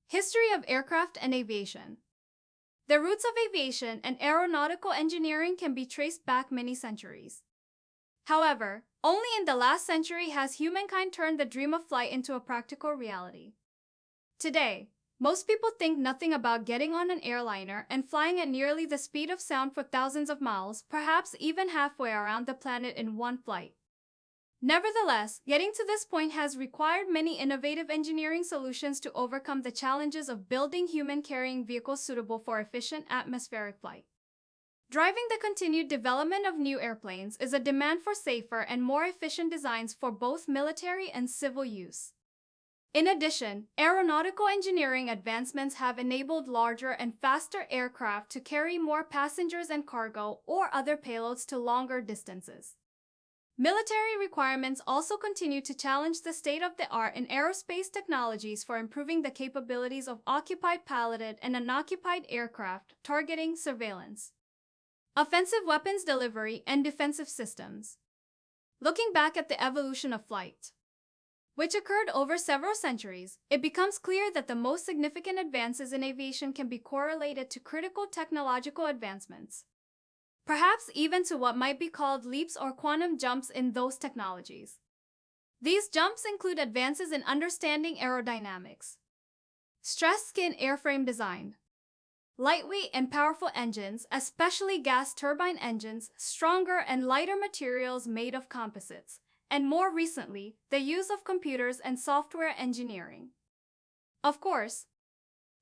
History of aircraft and aviation. The roots of aviation and aeronautical engineering can be traced back many centuries. However, only in the last century has humankind turned the dream of flight into a practical reality. Today, most people think nothing about getting on an airliner and flying at nearly the speed of sound for thousands of miles, perhaps even halfway around the planet in one flight. Nevertheless, getting to this point has required many innovative engineering solutions to overcome the challenges of building human-carrying vehicles suitable for efficient atmospheric flight. Driving the continued development of new airplanes is a demand for safer and more efficient designs for both military and civil use. In addition, aeronautical engineering advancements have enabled larger and faster aircraft to carry more passengers and cargo or other payloads to longer distances. Military requirements also continue to challenge the state-of-the-art in aerospace technologies for improving the capabilities of occupied piloted and unoccupied aircraft, targeting surveillance, offensive weapons delivery, and defensive systems. Looking back at the evolution of flight, which occurred over several centuries, it becomes clear that the most significant advances in aviation can be correlated to critical technological advancements, perhaps even to what might be called leaps or quantum jumps in those technologies. These jumps include advances in understanding aerodynamics, stressed skin airframe design, lightweight and powerful engines, especially gas turbine engines, stronger and lighter materials made of composites, and more recently, the use of computers and software engineering. Of course,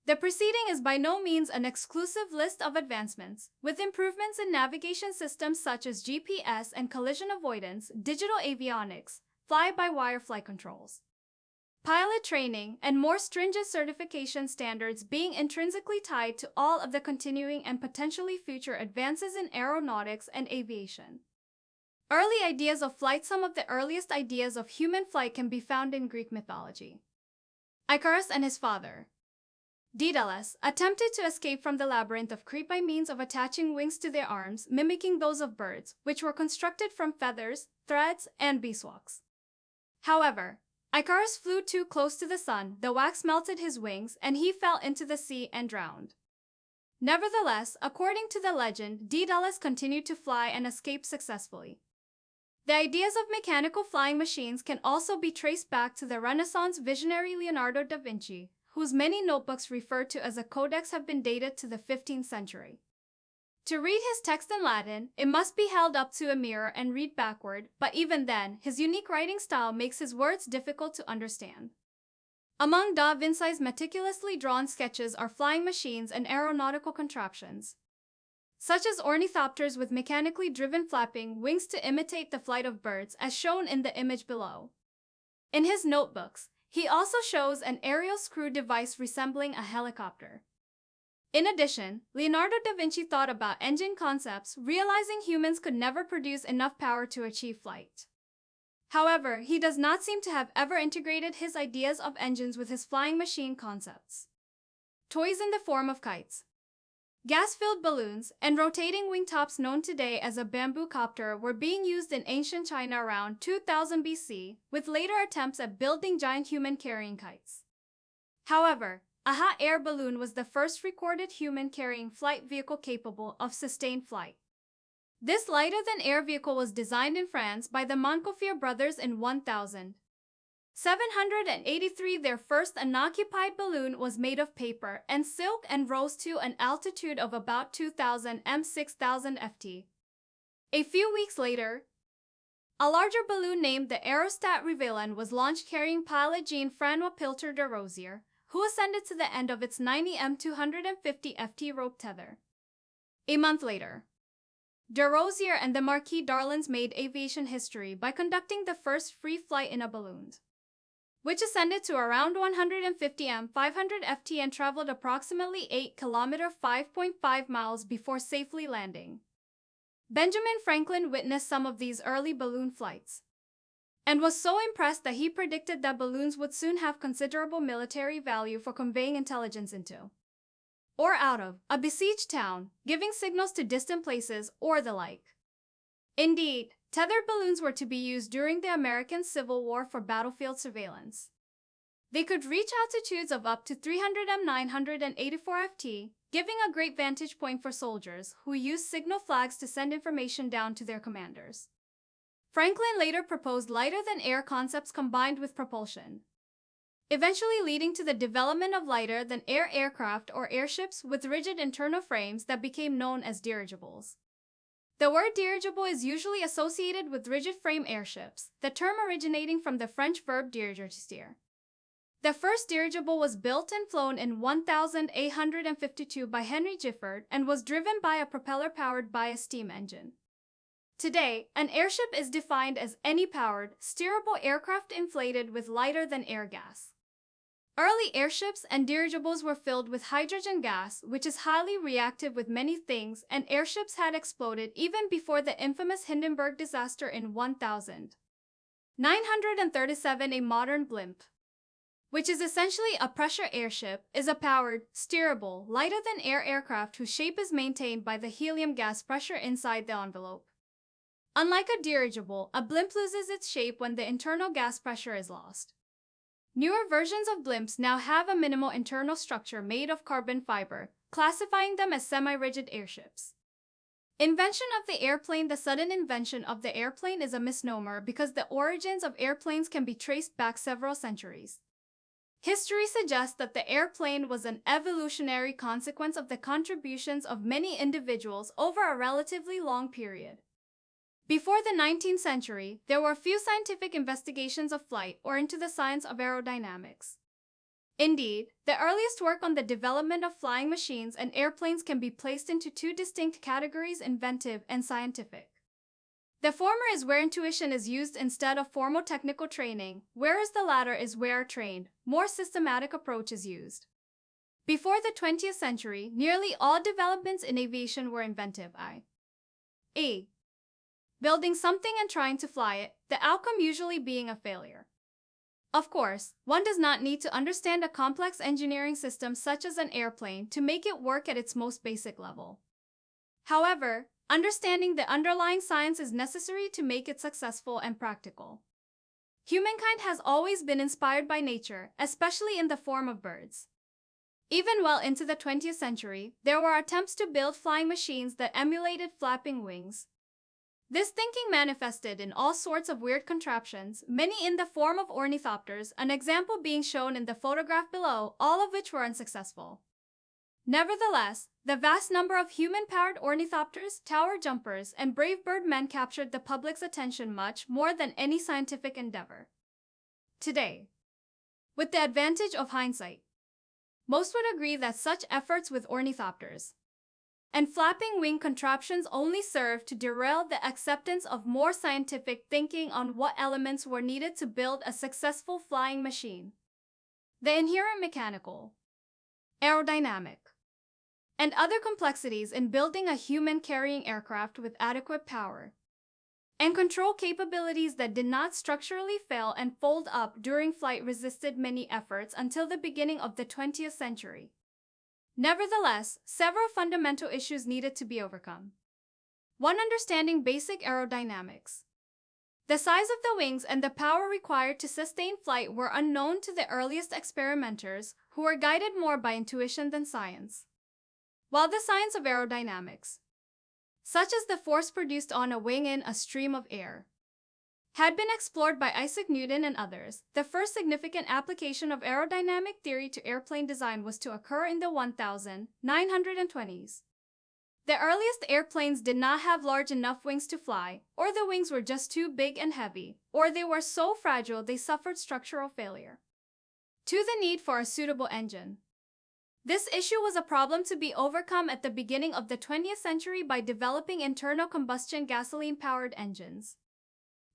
the preceding is by no means an exclusive list of advancements, with improvements in navigation systems such as GPS and collision avoidance, digital avionics, fly-by-wire flight controls, pilot training, and more stringent certification standards being intrinsically tied to all of the continuing and potentially future advances in aeronautics and aviation. Early ideas of flight. Some of the earliest ideas of human flight can be found in Greek mythology. Icarus and his father, Daedalus, attempted to escape from the labyrinth of Crete by means of attaching wings to their arms, mimicking those of birds, which were constructed from feathers, threads, and beeswax. However, Icarus flew too close to the sun, the wax melted his wings, and he fell into the sea and drowned. Nevertheless, according to the legend, Daedalus continued to fly and escaped successfully. The ideas of mechanical flying machines can also be traced back to the Renaissance visionary Leonardo da Vinci, whose many notebooks referred to as a codex have been dated to the 15th century. To read his text in Latin, it must be held up to a mirror and read backward, but even then, his unique writing style makes his words difficult to understand. Among da Vinci's meticulously drawn sketches are flying machines and aeronautical contraptions, such as ornithopters with mechanically driven flapping wings to imitate the flight of birds, as shown in the image below. In his notebooks, he also shows an aerial screw device resembling a helicopter. In addition, Leonardo da Vinci thought about engine concepts, realizing humans could never produce enough power to achieve flight. However, he does not seem to have ever integrated his ideas of engines with his flying machine concepts. Toys in the form of kites, gas-filled balloons, and rotating wingtops known today as a bamboo copter were being used in ancient China around 2000 BC, with later attempts at building giant human-carrying kites. However, a hot air balloon was the first recorded human-carrying flight vehicle capable of sustained flight. This lighter-than-air vehicle was designed in France by the Montgolfier brothers in 1783. Their first unoccupied balloon was made of paper and silk and rose to an altitude of about 2,000 m 6,000 ft. A few weeks later, a larger balloon named the Aerostat Reveillon was launched carrying pilot Jean-François Pilter de Rosier, who ascended to the end of its 90 m 250 ft rope tether. A month later, de Rosier and the Marquis d'Arlens made aviation history by conducting the first free flight in a balloon, which ascended to around 150 m 500 ft and traveled approximately 8 km 5.5 miles before safely landing. Benjamin Franklin witnessed some of these early balloon flights and was so impressed that he predicted that balloons would soon have considerable military value for conveying intelligence into or out of a besieged town, giving signals to distant places, or the like. Indeed, tethered balloons were to be used during the American Civil War for battlefield surveillance. They could reach altitudes of up to 300 m 984 ft, giving a great vantage point for soldiers who used signal flags to send information down to their commanders. Franklin later proposed lighter-than-air concepts combined with propulsion, eventually leading to the development of lighter-than-air aircraft or airships with rigid internal frames that became known as dirigibles. The word dirigible is usually associated with rigid-frame airships, the term originating from the French verb diriger, to steer. The first dirigible was built and flown in 1852 by Henry Giffard and was driven by a propeller powered by a steam engine. Today, an airship is defined as any powered, steerable aircraft inflated with lighter-than-air gas. Early airships and dirigibles were filled with hydrogen gas, which is highly reactive with many things, and airships had exploded even before the infamous Hindenburg disaster in 1937. A modern blimp, which is essentially a pressure airship, is a powered, steerable, lighter-than-air aircraft whose shape is maintained by the helium gas pressure inside the envelope. Unlike a dirigible, a blimp loses its shape when the internal gas pressure is lost. Newer versions of blimps now have a minimal internal structure made of carbon fiber, classifying them as semi-rigid airships. Invention of the airplane. The sudden invention of the airplane is a misnomer because the origins of airplanes can be traced back several centuries. History suggests that the airplane was an evolutionary consequence of the contributions of many individuals over a relatively long period. Before the 19th century, there were few scientific investigations of flight or into the science of aerodynamics. Indeed, the earliest work on the development of flying machines and airplanes can be placed into two distinct categories: inventive and scientific. The former is where intuition is used instead of formal technical training, whereas the latter is where a trained, more systematic approach is used. Before the 20th century, nearly all developments in aviation were inventive, i.e., building something and trying to fly it, the outcome usually being a failure. Of course, one does not need to understand a complex engineering system such as an airplane to make it work at its most basic level. However, understanding the underlying science is necessary to make it successful and practical. Humankind has always been inspired by nature, especially in the form of birds. Even well into the 20th century, there were attempts to build flying machines that emulated flapping wings. This thinking manifested in all sorts of weird contraptions, many in the form of ornithopters, an example being shown in the photograph below, all of which were unsuccessful. Nevertheless, the vast number of human-powered ornithopters, tower jumpers, and brave birdmen captured the public's attention much more than any scientific endeavor. Today, with the advantage of hindsight, most would agree that such efforts with ornithopters and flapping wing contraptions only serve to derail the acceptance of more scientific thinking on what elements were needed to build a successful flying machine. The inherent mechanical, aerodynamic, and other complexities in building a human-carrying aircraft with adequate power and control capabilities that did not structurally fail and fold up during flight resisted many efforts until the beginning of the 20th century. Nevertheless, several fundamental issues needed to be overcome. 1. Understanding basic aerodynamics. The size of the wings and the power required to sustain flight were unknown to the earliest experimenters, who were guided more by intuition than science. While the science of aerodynamics, such as the force produced on a wing in a stream of air, had been explored by Isaac Newton and others, the first significant application of aerodynamic theory to airplane design was to occur in the 1920s. The earliest airplanes did not have large enough wings to fly, or the wings were just too big and heavy, or they were so fragile they suffered structural failure. 2. The need for a suitable engine. This issue was a problem to be overcome at the beginning of the 20th century by developing internal combustion gasoline-powered engines.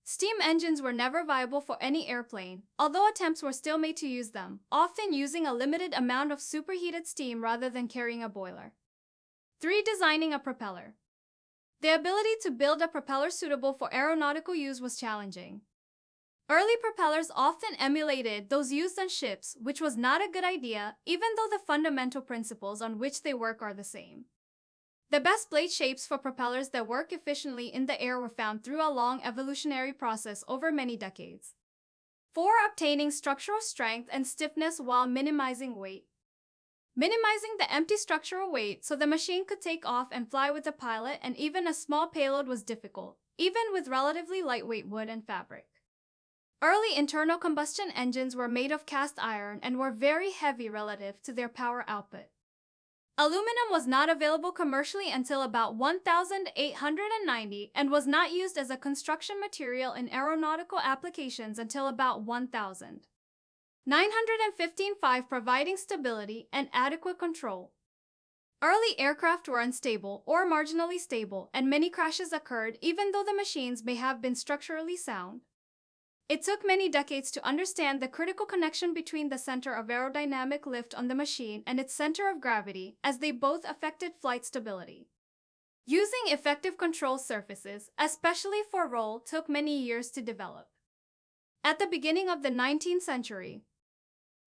Steam engines were never viable for any airplane, although attempts were still made to use them, often using a limited amount of superheated steam rather than carrying a boiler. 3. Designing a propeller. The ability to build a propeller suitable for aeronautical use was challenging. Early propellers often emulated those used on ships, which was not a good idea, even though the fundamental principles on which they work are the same. The best blade shapes for propellers that work efficiently in the air were found through a long evolutionary process over many decades. 4. Obtaining structural strength and stiffness while minimizing weight. Minimizing the empty structural weight so the machine could take off and fly with the pilot and even a small payload was difficult, even with relatively lightweight wood and fabric. Early internal combustion engines were made of cast iron and were very heavy relative to their power output. Aluminum was not available commercially until about 1890 and was not used as a construction material in aeronautical applications until about 1915, providing stability and adequate control. Early aircraft were unstable or marginally stable, and many crashes occurred even though the machines may have been structurally sound. It took many decades to understand the critical connection between the center of aerodynamic lift on the machine and its center of gravity, as they both affected flight stability. Using effective control surfaces, especially for roll, took many years to develop. At the beginning of the 19th century,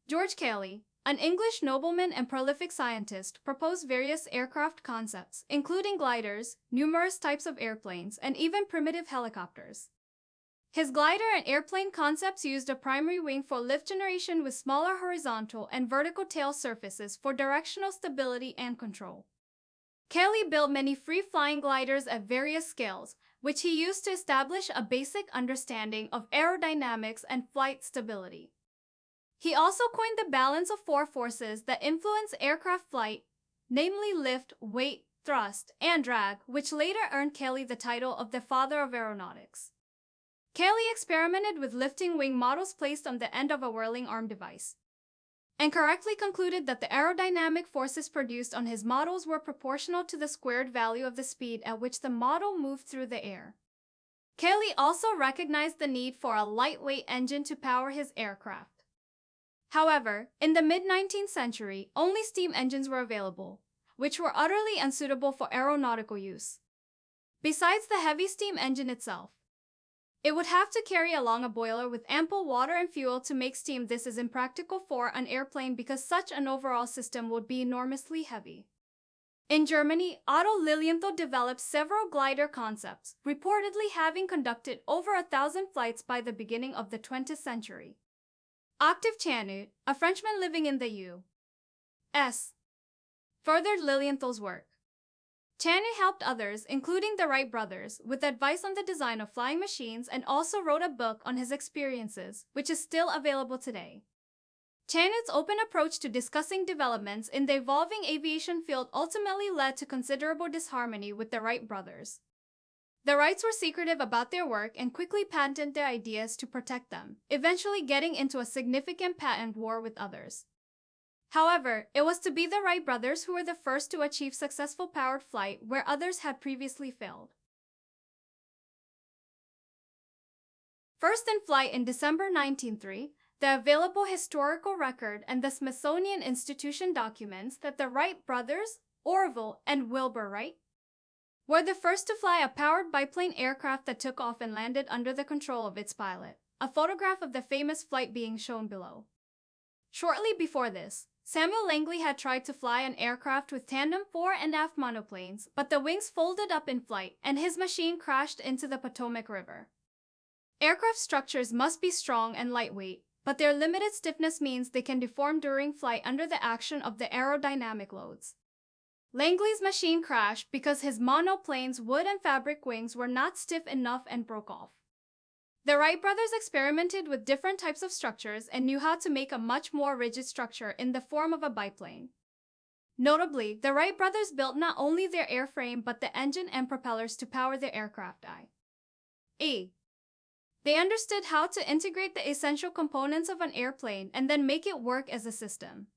George Cayley, an English nobleman and prolific scientist, proposed various aircraft concepts, including gliders, numerous types of airplanes, and even primitive helicopters. His glider and airplane concepts used a primary wing for lift generation with smaller horizontal and vertical tail surfaces for directional stability and control. Cayley built many free-flying gliders at various scales, which he used to establish a basic understanding of aerodynamics and flight stability. He also coined the balance of 4 forces that influence aircraft flight, namely lift, weight, thrust, and drag, which later earned Cayley the title of the father of aeronautics. Cayley experimented with lifting wing models placed on the end of a whirling arm device, and correctly concluded that the aerodynamic forces produced on his models were proportional to the squared value of the speed at which the model moved through the air. Cayley also recognized the need for a lightweight engine to power his aircraft. However, in the mid-19th century, only steam engines were available, which were utterly unsuitable for aeronautical use. Besides the heavy steam engine itself, it would have to carry along a boiler with ample water and fuel to make steam. This is impractical for an airplane because such an overall system would be enormously heavy. In Germany, Otto Lilienthal developed several glider concepts, reportedly having conducted over 1,000 flights by the beginning of the 20th century. Octave Chanute, a Frenchman living in the U.S., furthered Lilienthal's work. Chanute helped others, including the Wright brothers, with advice on the design of flying machines and also wrote a book on his experiences, which is still available today. Chanute's open approach to discussing developments in the evolving aviation field ultimately led to considerable disharmony with the Wright brothers. The Wrights were secretive about their work and quickly patented their ideas to protect them, eventually getting into a significant patent war with others. However, it was to be the Wright brothers who were the first to achieve successful powered flight where others had previously failed. First in flight in December 1903, the available historical record and the Smithsonian Institution documents that the Wright brothers, Orville and Wilbur Wright, were the first to fly a powered biplane aircraft that took off and landed under the control of its pilot, a photograph of the famous flight being shown below. Shortly before this, Samuel Langley had tried to fly an aircraft with tandem fore and aft monoplanes, but the wings folded up in flight and his machine crashed into the Potomac River. Aircraft structures must be strong and lightweight, but their limited stiffness means they can deform during flight under the action of the aerodynamic loads. Langley's machine crashed because his monoplane's wood and fabric wings were not stiff enough and broke off. The Wright brothers experimented with different types of structures and knew how to make a much more rigid structure in the form of a biplane. Notably, the Wright brothers built not only their airframe but the engine and propellers to power their aircraft. They understood how to integrate the essential components of an airplane and then make it work as a system.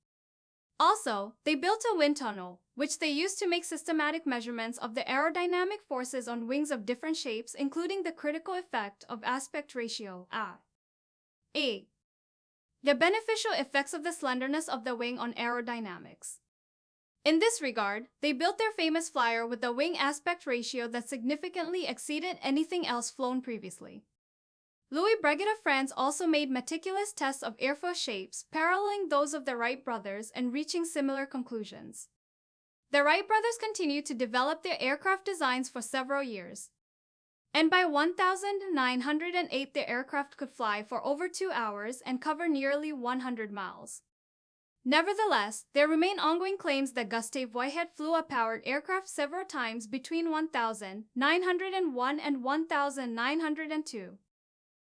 Also, they built a wind tunnel, which they used to make systematic measurements of the aerodynamic forces on wings of different shapes, including the critical effect of aspect ratio, the beneficial effects of the slenderness of the wing on aerodynamics. In this regard, they built their famous flyer with a wing aspect ratio that significantly exceeded anything else flown previously. Louis Breguet of France also made meticulous tests of airfoil shapes, paralleling those of the Wright brothers and reaching similar conclusions. The Wright brothers continued to develop their aircraft designs for several years. and by 1908 the aircraft could fly for over 2 hours and cover nearly 100 miles. Nevertheless, there remain ongoing claims that Gustave Whitehead flew a powered aircraft several times between 1901 and 1902,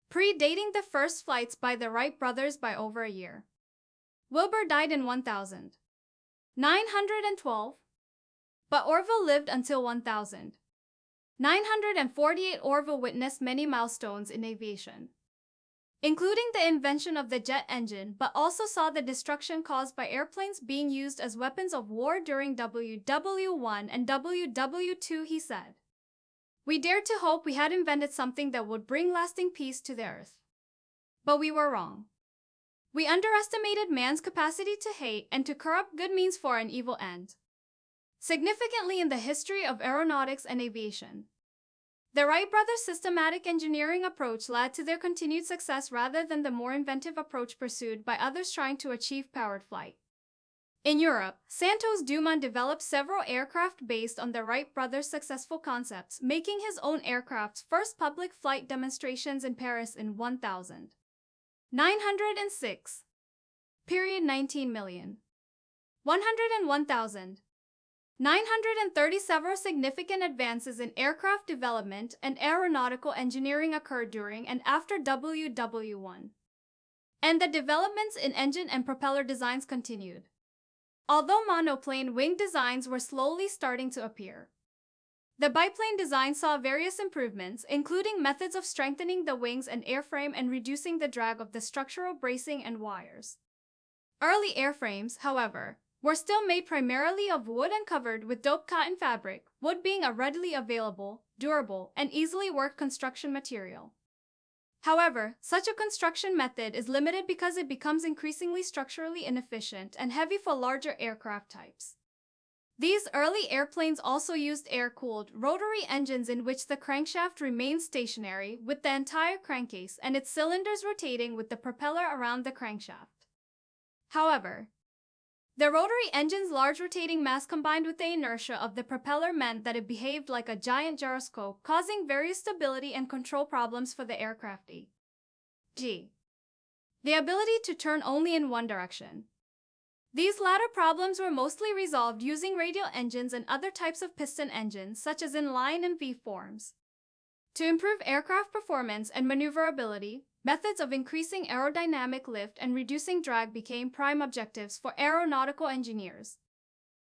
predating the first flights by the Wright brothers by over a year. Wilbur died in 1912, but Orville lived until 1948. Orville witnessed many milestones in aviation, including the invention of the jet engine, but also saw the destruction caused by airplanes being used as weapons of war during WW1 and WW2. He said, "We dared to hope we had invented something that would bring lasting peace to the earth. But we were wrong. We underestimated man's capacity to hate and to corrupt good means for an evil end." Significantly in the history of aeronautics and aviation, the Wright brothers' systematic engineering approach led to their continued success rather than the more inventive approach pursued by others trying to achieve powered flight. In Europe, Santos Dumont developed several aircraft based on the Wright brothers' successful concepts, making his own aircraft's first public flight demonstrations in Paris in 1906. Period 19 million. 101,930. Several significant advances in aircraft development and aeronautical engineering occurred during and after WW1, and the developments in engine and propeller designs continued. Although monoplane wing designs were slowly starting to appear, the biplane design saw various improvements, including methods of strengthening the wings and airframe and reducing the drag of the structural bracing and wires. Early airframes, however, were still made primarily of wood and covered with dope cotton fabric, wood being a readily available, durable, and easily worked construction material. However, such a construction method is limited because it becomes increasingly structurally inefficient and heavy for larger aircraft types. These early airplanes also used air-cooled, rotary engines in which the crankshaft remained stationary with the entire crankcase and its cylinders rotating with the propeller around the crankshaft. However, the rotary engine's large rotating mass combined with the inertia of the propeller meant that it behaved like a giant gyroscope, causing various stability and control problems for the aircraft. The ability to turn only in one direction. These latter problems were mostly resolved using radial engines and other types of piston engines, such as inline and V forms. To improve aircraft performance and maneuverability, methods of increasing aerodynamic lift and reducing drag became prime objectives for aeronautical engineers.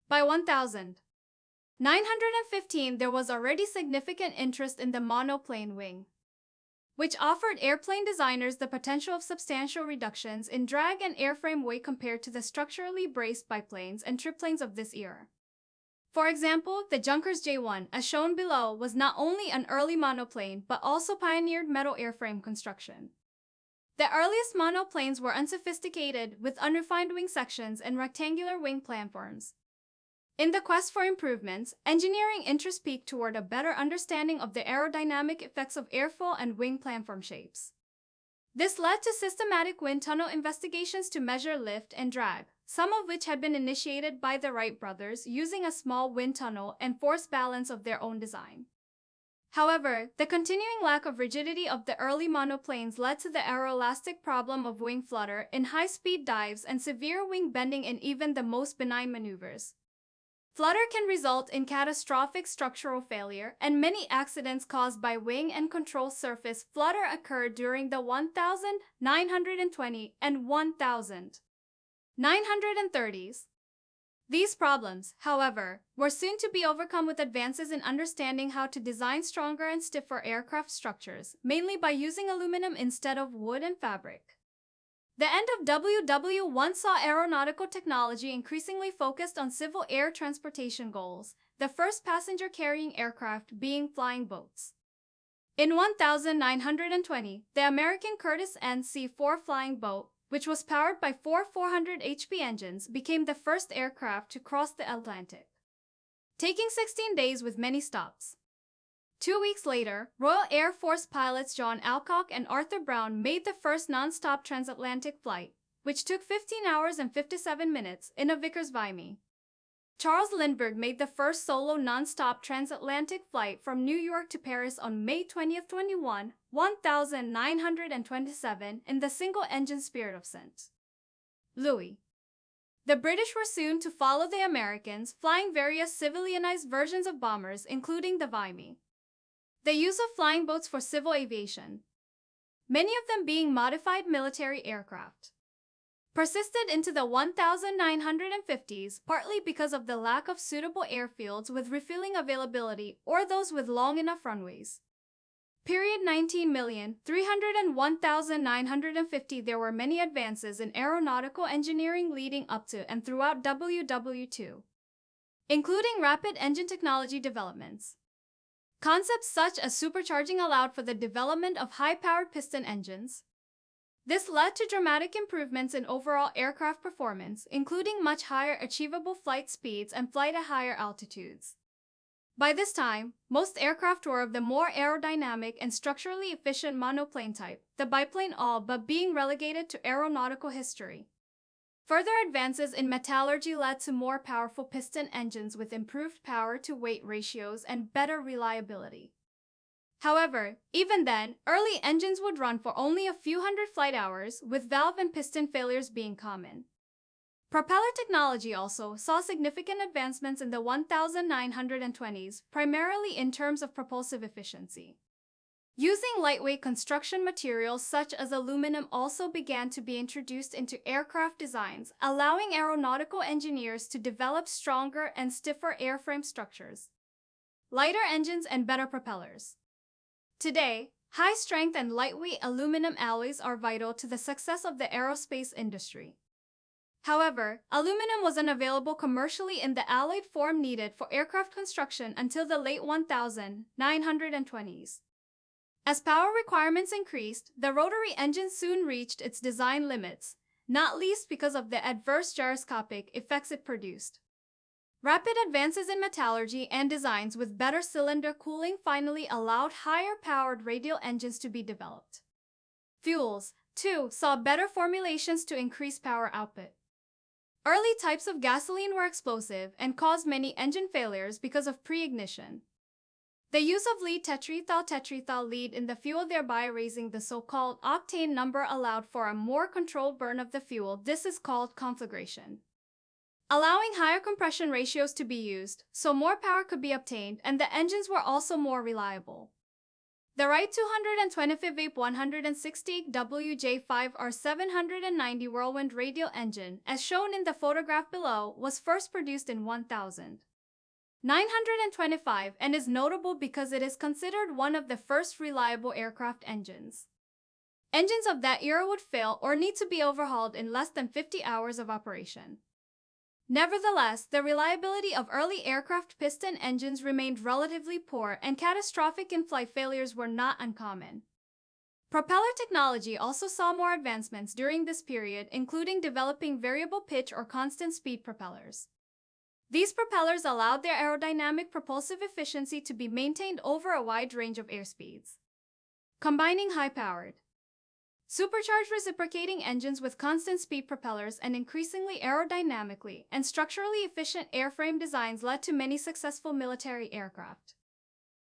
By 1915, there was already significant interest in the monoplane wing, which offered airplane designers the potential of substantial reductions in drag and airframe weight compared to the structurally braced biplanes and triplanes of this era. For example, the Junkers J1, as shown below, was not only an early monoplane but also pioneered metal airframe construction. The earliest monoplanes were unsophisticated, with unrefined wing sections and rectangular wing platforms. In the quest for improvements, engineering interest peaked toward a better understanding of the aerodynamic effects of airfoil and wing platform shapes. This led to systematic wind tunnel investigations to measure lift and drag, some of which had been initiated by the Wright brothers using a small wind tunnel and force balance of their own design. However, the continuing lack of rigidity of the early monoplanes led to the aeroelastic problem of wing flutter in high-speed dives and severe wing bending in even the most benign maneuvers. Flutter can result in catastrophic structural failure, and many accidents caused by wing and control surface flutter occurred during the 1920 and 1930s. These problems, however, were soon to be overcome with advances in understanding how to design stronger and stiffer aircraft structures, mainly by using aluminum instead of wood and fabric. The end of WW1 saw aeronautical technology increasingly focused on civil air transportation goals, the first passenger-carrying aircraft being flying boats. In 1920, the American Curtiss NC-4 flying boat, which was powered by four 400 HP engines, became the first aircraft to cross the Atlantic, taking 16 days with many stops. 2 weeks later, Royal Air Force pilots John Alcock and Arthur Brown made the first non-stop transatlantic flight, which took 15 hours and 57 minutes, in a Vickers Vimy. Charles Lindbergh made the first solo non-stop transatlantic flight from New York to Paris on May 20, 1927 in the single-engine Spirit of St. Louis. The British were soon to follow the Americans, flying various civilianized versions of bombers, including the Vimy. The use of flying boats for civil aviation, many of them being modified military aircraft, persisted into the 1950s, partly because of the lack of suitable airfields with refueling availability or those with long enough runways. Period 19,301,950. There were many advances in aeronautical engineering leading up to and throughout WW2, including rapid engine technology developments. Concepts such as supercharging allowed for the development of high-powered piston engines. This led to dramatic improvements in overall aircraft performance, including much higher achievable flight speeds and flight at higher altitudes. By this time, most aircraft were of the more aerodynamic and structurally efficient monoplane type, the biplane all but being relegated to aeronautical history. Further advances in metallurgy led to more powerful piston engines with improved power-to-weight ratios and better reliability. However, even then, early engines would run for only a few hundred flight hours, with valve and piston failures being common. Propeller technology also saw significant advancements in the 1920s, primarily in terms of propulsive efficiency. Using lightweight construction materials such as aluminum also began to be introduced into aircraft designs, allowing aeronautical engineers to develop stronger and stiffer airframe structures, lighter engines, and better propellers. Today, high-strength and lightweight aluminum alloys are vital to the success of the aerospace industry. However, aluminum was unavailable commercially in the alloyed form needed for aircraft construction until the late 1920s. As power requirements increased, the rotary engine soon reached its design limits, not least because of the adverse gyroscopic effects it produced. Rapid advances in metallurgy and designs with better cylinder cooling finally allowed higher-powered radial engines to be developed. Fuels, too, saw better formulations to increase power output. Early types of gasoline were explosive and caused many engine failures because of pre-ignition. The use of lead tetrethyl lead in the fuel, thereby raising the so-called octane number, allowed for a more controlled burn of the fuel. This is called conflagration, allowing higher compression ratios to be used, so more power could be obtained, and the engines were also more reliable. The Wright 225 APE 160 WJ5R790 Whirlwind radial engine, as shown in the photograph below, was first produced in 1925 and is notable because it is considered one of the first reliable aircraft engines. Engines of that era would fail or need to be overhauled in less than 50 hours of operation. Nevertheless, the reliability of early aircraft piston engines remained relatively poor, and catastrophic in-flight failures were not uncommon. Propeller technology also saw more advancements during this period, including developing variable pitch or constant speed propellers. These propellers allowed their aerodynamic propulsive efficiency to be maintained over a wide range of airspeeds. Combining high-powered, supercharged reciprocating engines with constant speed propellers and increasingly aerodynamically and structurally efficient airframe designs led to many successful military aircraft,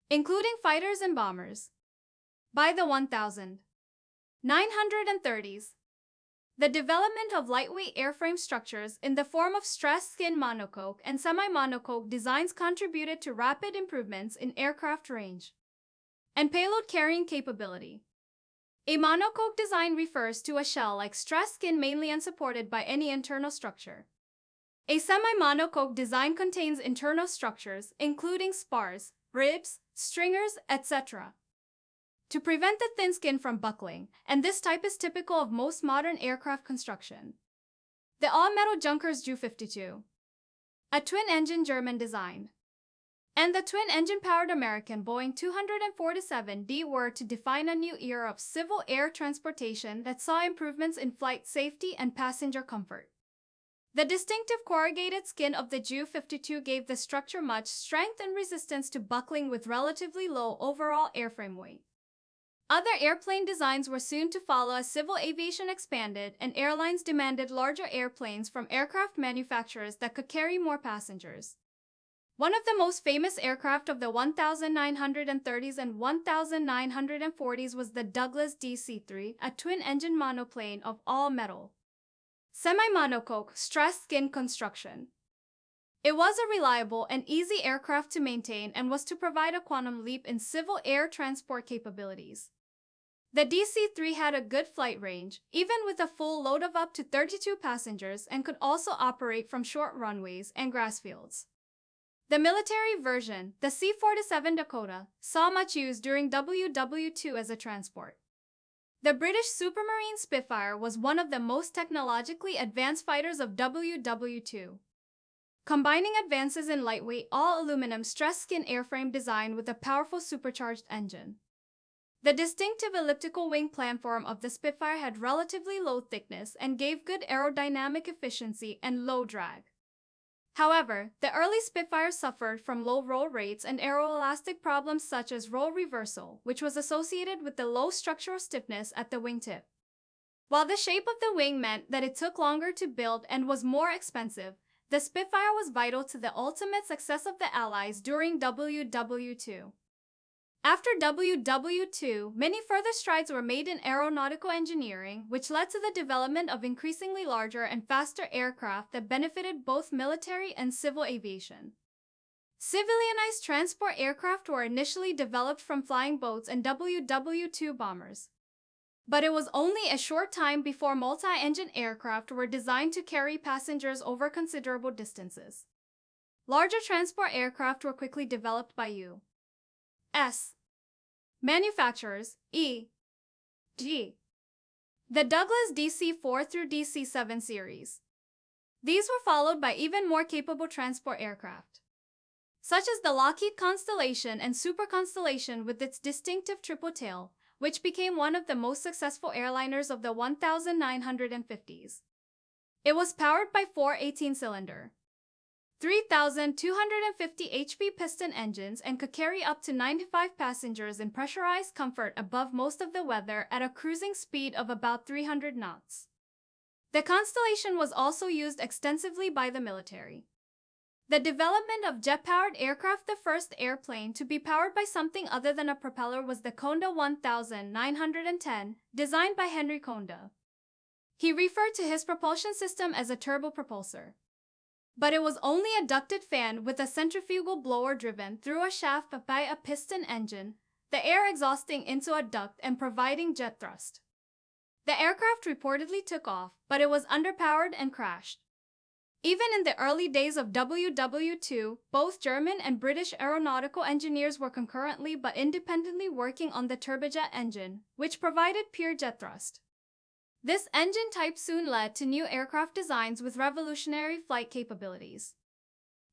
including fighters and bombers. By the 1930s, the development of lightweight airframe structures in the form of stressed skin monocoque and semi-monocoque designs contributed to rapid improvements in aircraft range and payload carrying capability. A monocoque design refers to a shell-like stressed skin mainly unsupported by any internal structure. A semi-monocoque design contains internal structures, including spars, ribs, stringers, etc., to prevent the thin skin from buckling, and this type is typical of most modern aircraft construction. The all-metal Junkers Ju-52, a twin-engine German design, and the twin-engine-powered American Boeing 247D were to define a new era of civil air transportation that saw improvements in flight safety and passenger comfort. The distinctive corrugated skin of the Ju-52 gave the structure much strength and resistance to buckling with relatively low overall airframe weight. Other airplane designs were soon to follow as civil aviation expanded and airlines demanded larger airplanes from aircraft manufacturers that could carry more passengers. One of the most famous aircraft of the 1930s and 1940s was the Douglas DC-3, a twin-engine monoplane of all-metal, semi-monocoque, stressed-skin construction. It was a reliable and easy aircraft to maintain and was to provide a quantum leap in civil air transport capabilities. The DC-3 had a good flight range, even with a full load of up to 32 passengers, and could also operate from short runways and grass fields. The military version, the C-47 Dakota, saw much use during WW2 as a transport. The British Supermarine Spitfire was one of the most technologically advanced fighters of WW2. Combining advances in lightweight, all-aluminum stress-skin airframe design with a powerful supercharged engine. The distinctive elliptical wing platform of the Spitfire had relatively low thickness and gave good aerodynamic efficiency and low drag. However, the early Spitfires suffered from low roll rates and aeroelastic problems such as roll reversal, which was associated with the low structural stiffness at the wingtip. While the shape of the wing meant that it took longer to build and was more expensive, the Spitfire was vital to the ultimate success of the Allies during WW2. After WW2, many further strides were made in aeronautical engineering, which led to the development of increasingly larger and faster aircraft that benefited both military and civil aviation. Civilianized transport aircraft were initially developed from flying boats and WW2 bombers. But it was only a short time before multi-engine aircraft were designed to carry passengers over considerable distances. Larger transport aircraft were quickly developed by U.S. manufacturers, e.g. the Douglas DC-4 through DC-7 series. These were followed by even more capable transport aircraft, such as the Lockheed Constellation and Super Constellation with its distinctive triple tail, which became one of the most successful airliners of the 1950s. It was powered by four 18-cylinder, 3,250 HP piston engines and could carry up to 95 passengers in pressurized comfort above most of the weather at a cruising speed of about 300 knots. The Constellation was also used extensively by the military. The development of jet-powered aircraft, the first airplane to be powered by something other than a propeller, was the Conda 1910, designed by Henry Conda. He referred to his propulsion system as a turbopropulsor. But it was only a ducted fan with a centrifugal blower driven through a shaft by a piston engine, the air exhausting into a duct and providing jet thrust. The aircraft reportedly took off, but it was underpowered and crashed. Even in the early days of WW2, both German and British aeronautical engineers were concurrently but independently working on the turbojet engine, which provided pure jet thrust. This engine type soon led to new aircraft designs with revolutionary flight capabilities.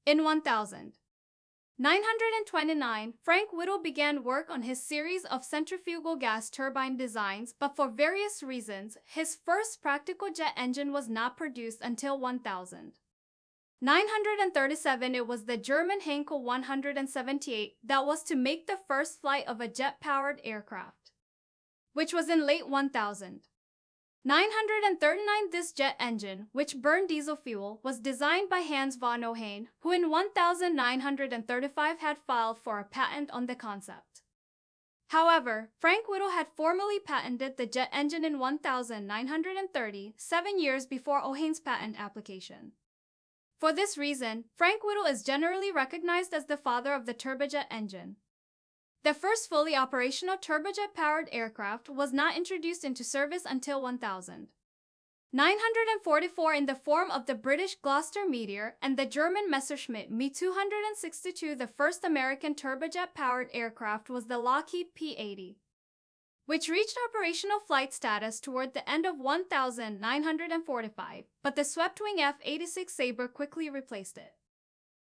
In 1929, Frank Whittle began work on his series of centrifugal gas turbine designs, but for various reasons, his first practical jet engine was not produced until 1937. It was the German Heinkel 178 that was to make the first flight of a jet-powered aircraft, which was in late 1939. This jet engine, which burned diesel fuel, was designed by Hans von Ohain, who in 1935 had filed for a patent on the concept. However, Frank Whittle had formally patented the jet engine in 1930, 7 years before Ohain's patent application. For this reason, Frank Whittle is generally recognized as the father of the turbojet engine. The first fully operational turbojet-powered aircraft was not introduced into service until 1944 in the form of the British Gloster Meteor and the German Messerschmitt Me 262. The first American turbojet-powered aircraft was the Lockheed P-80, which reached operational flight status toward the end of 1945, but the swept-wing F-86 Sabre quickly replaced it.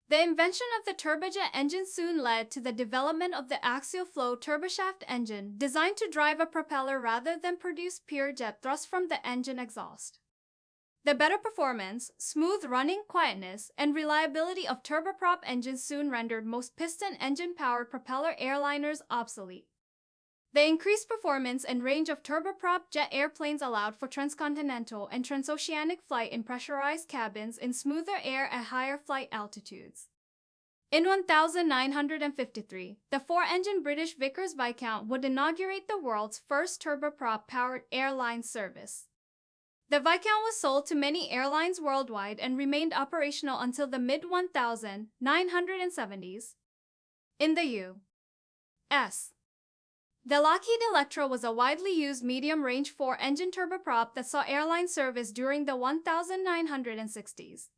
The invention of the turbojet engine soon led to the development of the axial flow turboshaft engine, designed to drive a propeller rather than produce pure jet thrust from the engine exhaust. The better performance, smooth running, quietness, and reliability of turboprop engines soon rendered most piston engine-powered propeller airliners obsolete. The increased performance and range of turboprop jet airplanes allowed for transcontinental and transoceanic flight in pressurized cabins in smoother air at higher flight altitudes. In 1953, the four-engine British Vickers Viscount would inaugurate the world's first turboprop-powered airline service. The Viscount was sold to many airlines worldwide and remained operational until the mid-1970s. In the U.S., the Lockheed Electra was a widely used medium-range four-engine turboprop that saw airline service during the 1960s.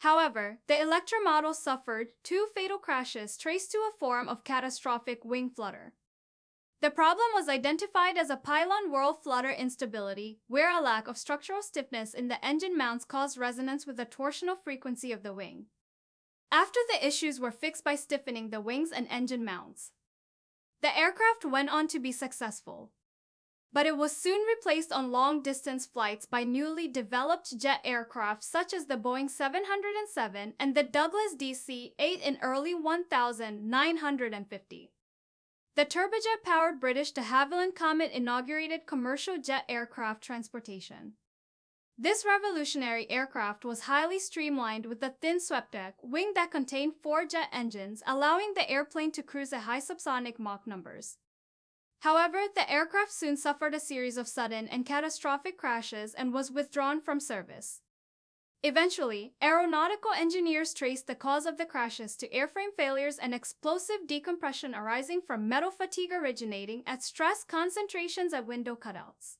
However, the Electra model suffered 2 fatal crashes traced to a form of catastrophic wing flutter. The problem was identified as a pylon whirl flutter instability, where a lack of structural stiffness in the engine mounts caused resonance with the torsional frequency of the wing. After the issues were fixed by stiffening the wings and engine mounts, the aircraft went on to be successful. But it was soon replaced on long-distance flights by newly developed jet aircraft such as the Boeing 707 and the Douglas DC-8 in early 1950. The turbojet-powered British de Havilland Comet inaugurated commercial jet aircraft transportation. This revolutionary aircraft was highly streamlined with a thin swept-deck wing that contained 4 jet engines, allowing the airplane to cruise at high subsonic Mach numbers. However, the aircraft soon suffered a series of sudden and catastrophic crashes and was withdrawn from service. Eventually, aeronautical engineers traced the cause of the crashes to airframe failures and explosive decompression arising from metal fatigue originating at stress concentrations at window cutouts.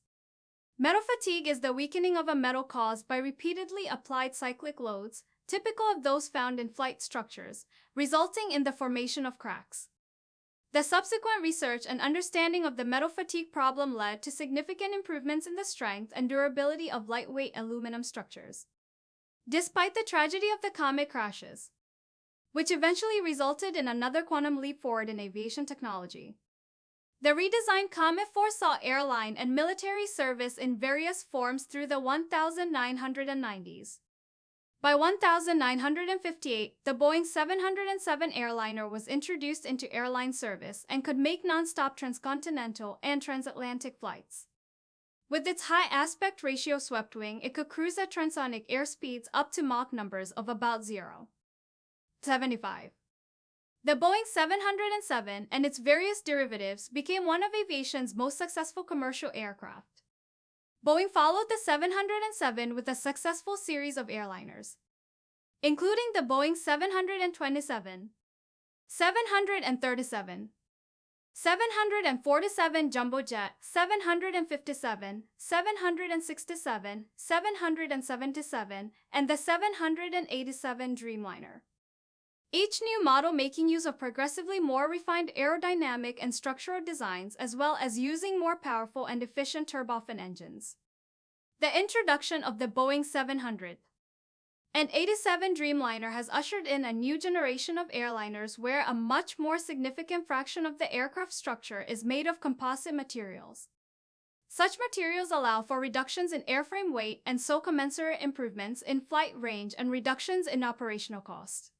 Metal fatigue is the weakening of a metal caused by repeatedly applied cyclic loads, typical of those found in flight structures, resulting in the formation of cracks. The subsequent research and understanding of the metal fatigue problem led to significant improvements in the strength and durability of lightweight aluminum structures. Despite the tragedy of the Comet crashes, which eventually resulted in another quantum leap forward in aviation technology, the redesigned Comet foresaw airline and military service in various forms through the 1990s. By 1958, the Boeing 707 airliner was introduced into airline service and could make non-stop transcontinental and transatlantic flights. With its high aspect ratio swept wing, it could cruise at transonic airspeeds up to Mach numbers of about 0.75. The Boeing 707 and its various derivatives became one of aviation's most successful commercial aircraft. Boeing followed the 707 with a successful series of airliners, including the Boeing 727, 737, 747 jumbo jet, 757, 767, 777, and the 787 Dreamliner. Each new model making use of progressively more refined aerodynamic and structural designs, as well as using more powerful and efficient turbofan engines. The introduction of the Boeing 787 Dreamliner has ushered in a new generation of airliners where a much more significant fraction of the aircraft structure is made of composite materials. Such materials allow for reductions in airframe weight and so commensurate improvements in flight range and reductions in operational cost.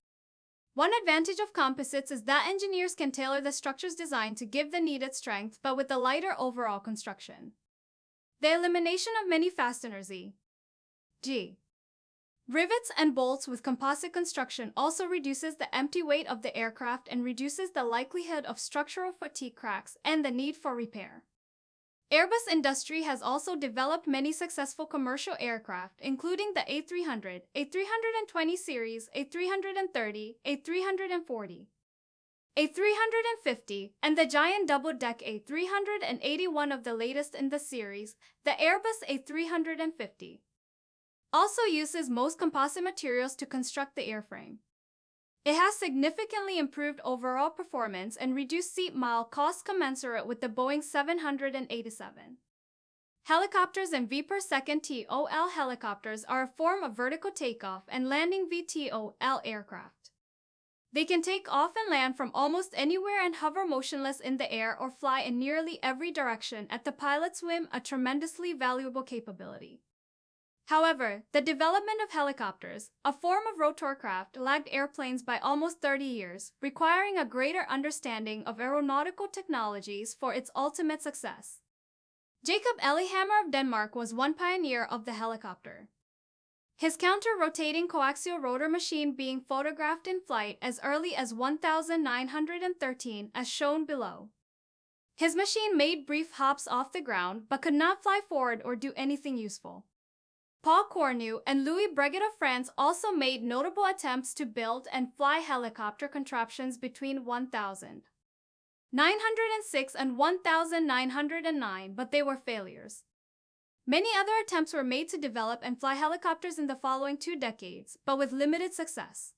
One advantage of composites is that engineers can tailor the structure's design to give the needed strength but with a lighter overall construction. The elimination of many fasteners, e.g., rivets and bolts with composite construction also reduces the empty weight of the aircraft and reduces the likelihood of structural fatigue cracks and the need for repair. Airbus industry has also developed many successful commercial aircraft, including the A300, A320 series, A330, A340, A350, and the giant double-deck A380, one of the latest in the series, the Airbus A350. Also uses most composite materials to construct the airframe. It has significantly improved overall performance and reduced seat mile costs commensurate with the Boeing 787. Helicopters and V-per-second TOL helicopters are a form of vertical takeoff and landing VTOL aircraft. They can take off and land from almost anywhere and hover motionless in the air or fly in nearly every direction at the pilot's whim, a tremendously valuable capability. However, the development of helicopters, a form of rotorcraft, lagged airplanes by almost 30 years, requiring a greater understanding of aeronautical technologies for its ultimate success. Jacob Ellehammer of Denmark was one pioneer of the helicopter. His counter-rotating coaxial rotor machine being photographed in flight as early as 1913 as shown below. His machine made brief hops off the ground but could not fly forward or do anything useful. Paul Cornu and Louis Breguet of France also made notable attempts to build and fly helicopter contraptions between 1906 and 1909, but they were failures. Many other attempts were made to develop and fly helicopters in the following 2 decades, but with limited success.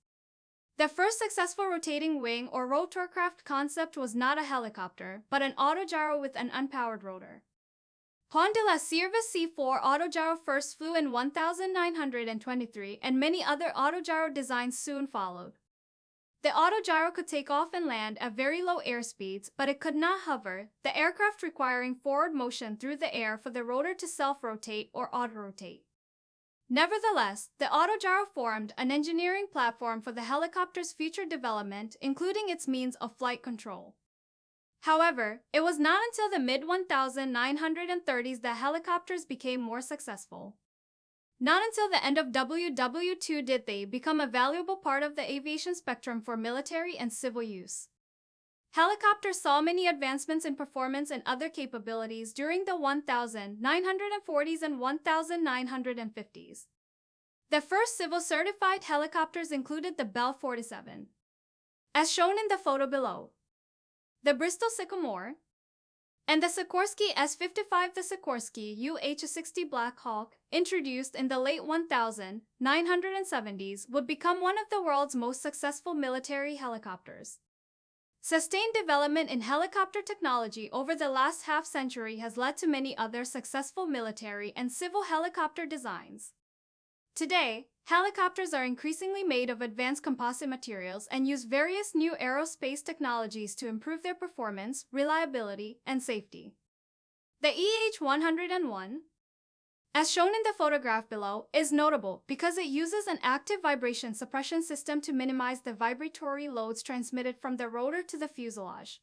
The first successful rotating wing or rotorcraft concept was not a helicopter, but an autogyro with an unpowered rotor. Juan de la Cierva's C4 autogyro first flew in 1923, and many other autogyro designs soon followed. The autogyro could take off and land at very low airspeeds, but it could not hover, the aircraft requiring forward motion through the air for the rotor to self-rotate or autorotate. Nevertheless, the autogyro formed an engineering platform for the helicopter's future development, including its means of flight control. However, it was not until the mid-1930s that helicopters became more successful. Not until the end of WW2 did they become a valuable part of the aviation spectrum for military and civil use. Helicopters saw many advancements in performance and other capabilities during the 1940s and 1950s. The first civil certified helicopters included the Bell 47, as shown in the photo below, the Bristol Sycamore, and the Sikorsky S-55. The Sikorsky UH-60 Black Hawk, introduced in the late 1970s, would become one of the world's most successful military helicopters. Sustained development in helicopter technology over the last half-century has led to many other successful military and civil helicopter designs. Today, helicopters are increasingly made of advanced composite materials and use various new aerospace technologies to improve their performance, reliability, and safety. The EH-101, as shown in the photograph below, is notable because it uses an active vibration suppression system to minimize the vibratory loads transmitted from the rotor to the fuselage.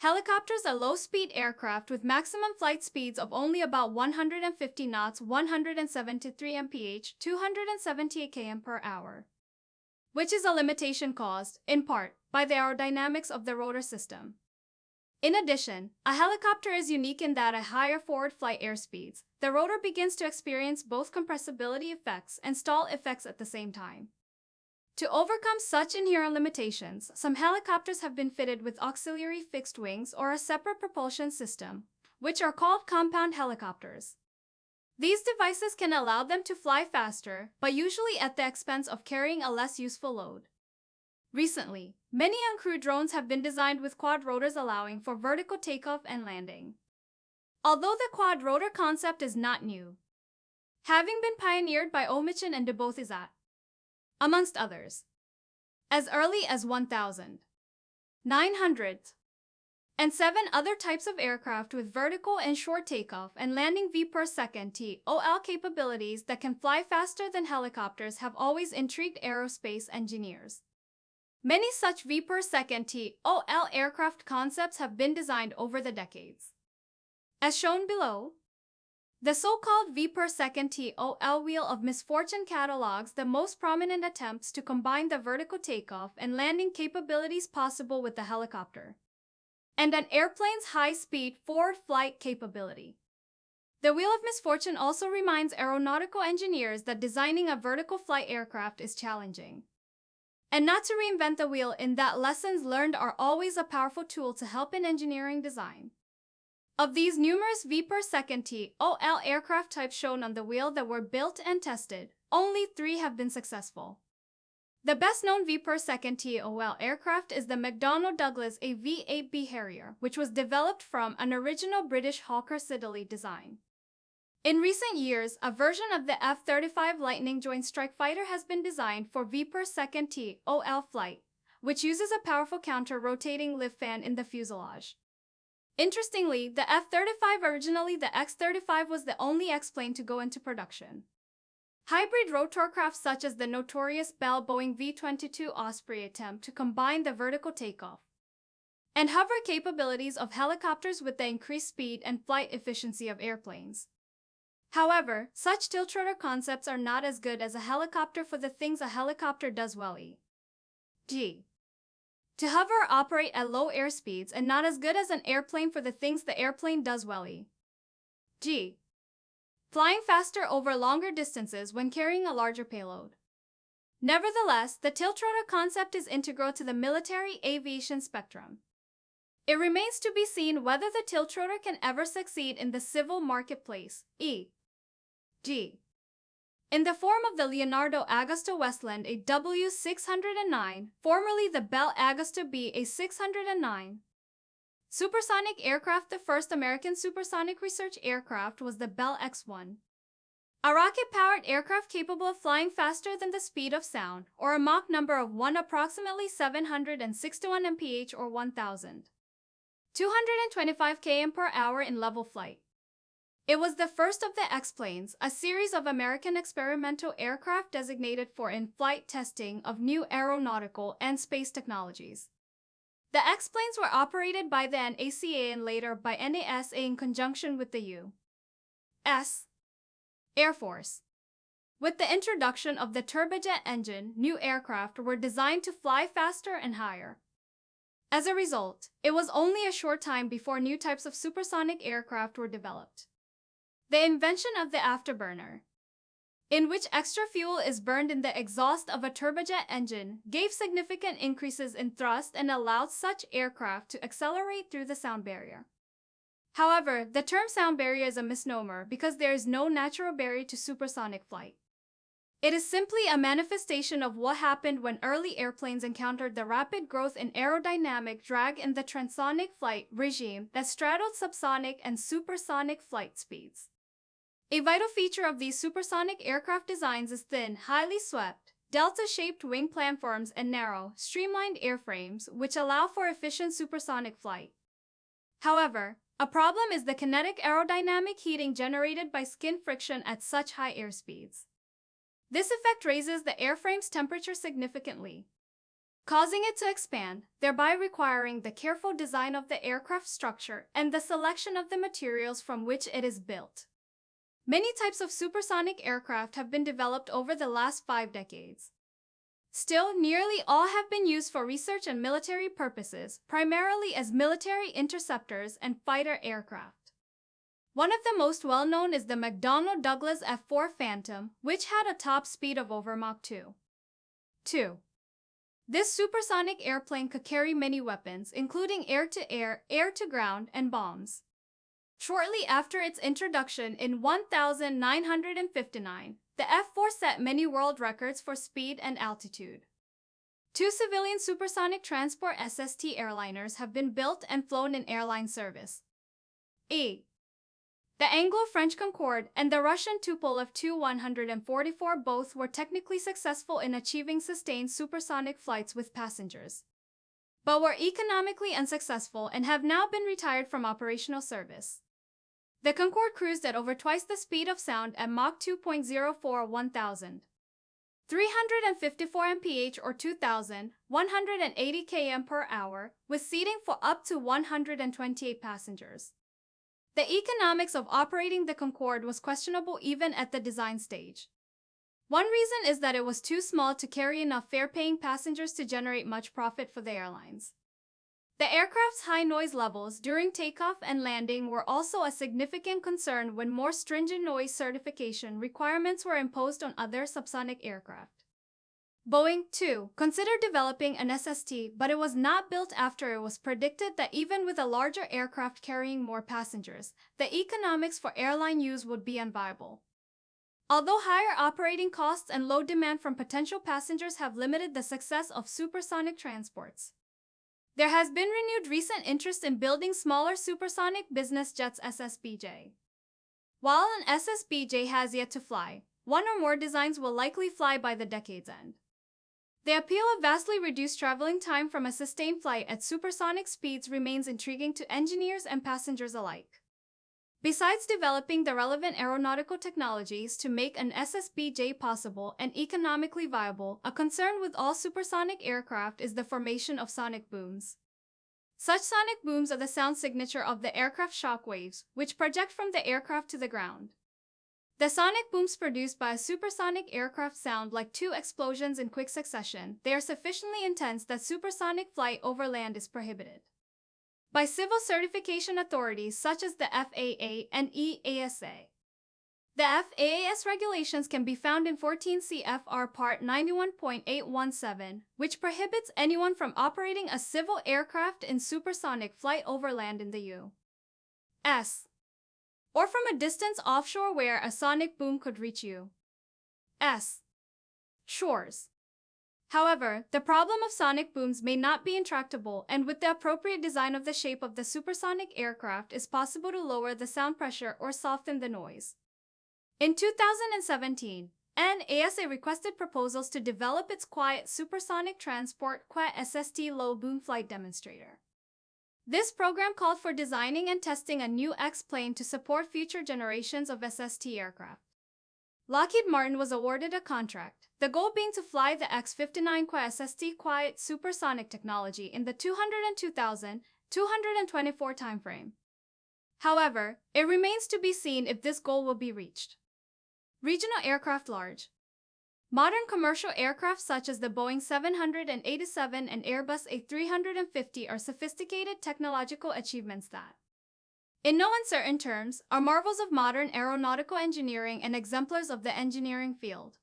Helicopters are low-speed aircraft with maximum flight speeds of only about 150 knots, 173 mph, 278 km per hour, which is a limitation caused, in part, by the aerodynamics of the rotor system. In addition, a helicopter is unique in that at higher forward flight airspeeds, the rotor begins to experience both compressibility effects and stall effects at the same time. To overcome such inherent limitations, some helicopters have been fitted with auxiliary fixed wings or a separate propulsion system, which are called compound helicopters. These devices can allow them to fly faster, but usually at the expense of carrying a less useful load. Recently, many uncrewed drones have been designed with quad rotors allowing for vertical takeoff and landing. Although the quad rotor concept is not new, having been pioneered by Omichund and de Beauthisat, amongst others, as early as 1907, other types of aircraft with vertical and short takeoff and landing v/s TOL capabilities that can fly faster than helicopters have always intrigued aerospace engineers. Many such v/s TOL aircraft concepts have been designed over the decades. As shown below, the so-called v/s TOL Wheel of Misfortune catalogs the most prominent attempts to combine the vertical takeoff and landing capabilities possible with the helicopter, and an airplane's high-speed forward flight capability. The Wheel of Misfortune also reminds aeronautical engineers that designing a vertical flight aircraft is challenging, and not to reinvent the wheel in that lessons learned are always a powerful tool to help in engineering design. Of these numerous v/s TOL aircraft types shown on the wheel that were built and tested, only 3 have been successful. The best-known v/s TOL aircraft is the McDonnell Douglas AV-8B Harrier, which was developed from an original British Hawker Siddeley design. In recent years, a version of the F-35 Lightning Joint Strike Fighter has been designed for v/s TOL flight, which uses a powerful counter-rotating lift fan in the fuselage. Interestingly, the F-35 originally the X-35 was the only X-plane to go into production. Hybrid rotorcraft such as the notorious Bell Boeing V-22 Osprey attempt to combine the vertical takeoff and hover capabilities of helicopters with the increased speed and flight efficiency of airplanes. However, such tiltrotor concepts are not as good as a helicopter for the things a helicopter does well. E.g. to hover or operate at low airspeeds, and not as good as an airplane for the things the airplane does well. E.g. flying faster over longer distances when carrying a larger payload. Nevertheless, the tiltrotor concept is integral to the military aviation spectrum. It remains to be seen whether the tiltrotor can ever succeed in the civil marketplace, e.g. in the form of the Leonardo Augusto Westland AW609, formerly the Bell Augusto BA609. Supersonic aircraft. The first American supersonic research aircraft was the Bell X-1, a rocket-powered aircraft capable of flying faster than the speed of sound, or a Mach number of 1, approximately 761 mph or 1,225 km per hour in level flight. It was the first of the X-planes, a series of American experimental aircraft designated for in-flight testing of new aeronautical and space technologies. The X-planes were operated by the NACA and later by NASA in conjunction with the U.S. Air Force. With the introduction of the turbojet engine, new aircraft were designed to fly faster and higher. As a result, it was only a short time before new types of supersonic aircraft were developed. The invention of the afterburner, in which extra fuel is burned in the exhaust of a turbojet engine, gave significant increases in thrust and allowed such aircraft to accelerate through the sound barrier. However, the term sound barrier is a misnomer because there is no natural barrier to supersonic flight. It is simply a manifestation of what happened when early airplanes encountered the rapid growth in aerodynamic drag in the transonic flight regime that straddled subsonic and supersonic flight speeds. A vital feature of these supersonic aircraft designs is thin, highly swept, delta-shaped wing platforms and narrow, streamlined airframes, which allow for efficient supersonic flight. However, a problem is the kinetic aerodynamic heating generated by skin friction at such high airspeeds. This effect raises the airframe's temperature significantly, causing it to expand, thereby requiring the careful design of the aircraft structure and the selection of the materials from which it is built. Many types of supersonic aircraft have been developed over the last 5 decades. Still, nearly all have been used for research and military purposes, primarily as military interceptors and fighter aircraft. One of the most well-known is the McDonnell Douglas F-4 Phantom, which had a top speed of over Mach 2. This supersonic airplane could carry many weapons, including air-to-air, air-to-ground, and bombs. Shortly after its introduction in 1959, the F-4 set many world records for speed and altitude. 2 civilian supersonic transport SST airliners have been built and flown in airline service. The Anglo-French Concorde and the Russian Tupolev Tu-144 both were technically successful in achieving sustained supersonic flights with passengers, but were economically unsuccessful and have now been retired from operational service. The Concorde cruised at over twice the speed of sound at Mach 2.04, 1,354 mph or 2,180 km per hour, with seating for up to 128 passengers. The economics of operating the Concorde was questionable even at the design stage. One reason is that it was too small to carry enough fare-paying passengers to generate much profit for the airlines. The aircraft's high noise levels during takeoff and landing were also a significant concern when more stringent noise certification requirements were imposed on other subsonic aircraft. Boeing, too, considered developing an SST, but it was not built after it was predicted that even with a larger aircraft carrying more passengers, the economics for airline use would be unviable. Although higher operating costs and low demand from potential passengers have limited the success of supersonic transports, there has been renewed recent interest in building smaller supersonic business jets SSBJ. While an SSBJ has yet to fly, one or more designs will likely fly by the decade's end. The appeal of vastly reduced traveling time from a sustained flight at supersonic speeds remains intriguing to engineers and passengers alike. Besides developing the relevant aeronautical technologies to make an SSBJ possible and economically viable, a concern with all supersonic aircraft is the formation of sonic booms. Such sonic booms are the sound signature of the aircraft shock waves, which project from the aircraft to the ground. The sonic booms produced by a supersonic aircraft sound like two explosions in quick succession. They are sufficiently intense that supersonic flight over land is prohibited by civil certification authorities such as the FAA and EASA. The FAA's regulations can be found in 14 CFR Part 91.817, which prohibits anyone from operating a civil aircraft in supersonic flight over land in the U.S. or from a distance offshore where a sonic boom could reach U.S. shores. However, the problem of sonic booms may not be intractable, and with the appropriate design of the shape of the supersonic aircraft, it is possible to lower the sound pressure or soften the noise. In 2017, NASA requested proposals to develop its Quiet Supersonic Transport Quiet SST Low Boom Flight Demonstrator. This program called for designing and testing a new X-plane to support future generations of SST aircraft. Lockheed Martin was awarded a contract, the goal being to fly the X-59 Quiet SST Quiet Supersonic technology in the 202,224 timeframe. However, it remains to be seen if this goal will be reached. Regional aircraft large. Modern commercial aircraft such as the Boeing 787 and Airbus A350 are sophisticated technological achievements that, in no uncertain terms, are marvels of modern aeronautical engineering and exemplars of the engineering field.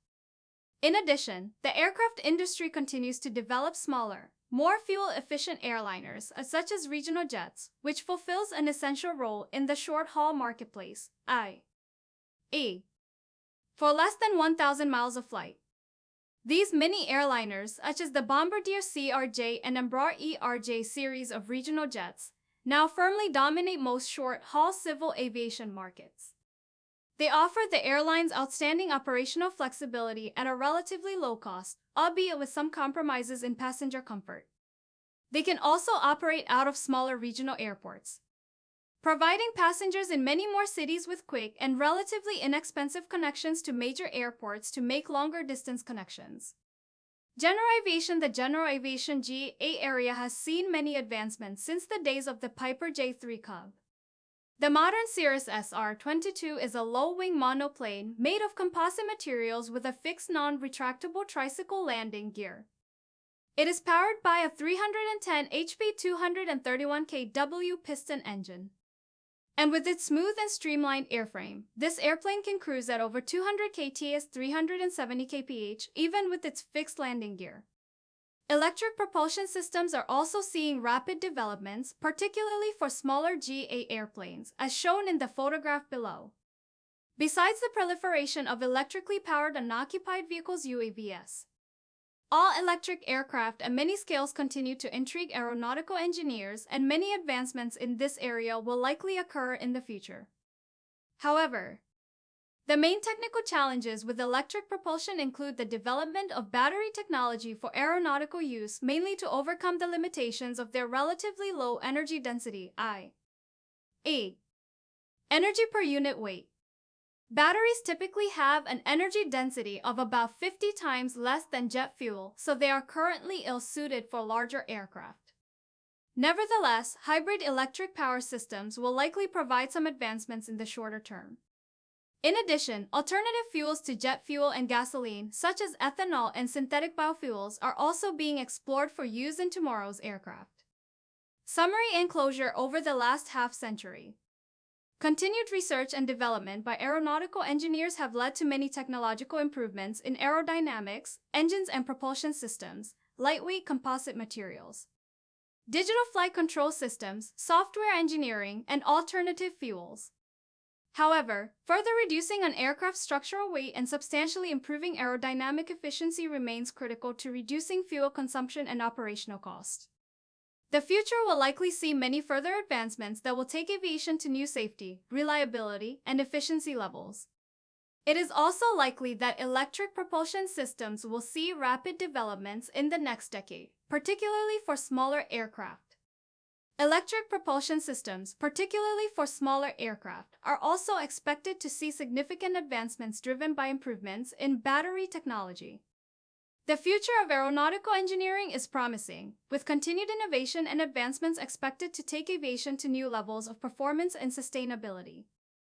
In addition, the aircraft industry continues to develop smaller, more fuel-efficient airliners, such as regional jets, which fulfills an essential role in the short-haul marketplace, i.e., for less than 1,000 miles of flight. These mini airliners, such as the Bombardier CRJ and Embraer ERJ series of regional jets, now firmly dominate most short-haul civil aviation markets. They offer the airlines outstanding operational flexibility at a relatively low cost, albeit with some compromises in passenger comfort. They can also operate out of smaller regional airports, providing passengers in many more cities with quick and relatively inexpensive connections to major airports to make longer distance connections. General aviation. The general aviation GA area has seen many advancements since the days of the Piper J3 Cub. The modern Cirrus SR-22 is a low-wing monoplane made of composite materials with a fixed non-retractable tricycle landing gear. It is powered by a 310 HP 231 kW piston engine. And with its smooth and streamlined airframe, this airplane can cruise at over 200 kts 370 kph, even with its fixed landing gear. Electric propulsion systems are also seeing rapid developments, particularly for smaller GA airplanes, as shown in the photograph below. Besides the proliferation of electrically powered unoccupied vehicles UAVs, all-electric aircraft at many scales continue to intrigue aeronautical engineers, and many advancements in this area will likely occur in the future. However, the main technical challenges with electric propulsion include the development of battery technology for aeronautical use, mainly to overcome the limitations of their relatively low energy density, i.e., energy per unit weight. Batteries typically have an energy density of about 50 times less than jet fuel, so they are currently ill-suited for larger aircraft. Nevertheless, hybrid electric power systems will likely provide some advancements in the shorter term. In addition, alternative fuels to jet fuel and gasoline, such as ethanol and synthetic biofuels, are also being explored for use in tomorrow's aircraft. Summary and closure. Over the last half-century, continued research and development by aeronautical engineers have led to many technological improvements in aerodynamics, engines and propulsion systems, lightweight composite materials, digital flight control systems, software engineering, and alternative fuels. However, further reducing an aircraft's structural weight and substantially improving aerodynamic efficiency remains critical to reducing fuel consumption and operational cost. The future will likely see many further advancements that will take aviation to new safety, reliability, and efficiency levels. It is also likely that electric propulsion systems will see rapid developments in the next decade, particularly for smaller aircraft. Electric propulsion systems, particularly for smaller aircraft, are also expected to see significant advancements driven by improvements in battery technology. The future of aeronautical engineering is promising, with continued innovation and advancements expected to take aviation to new levels of performance and sustainability.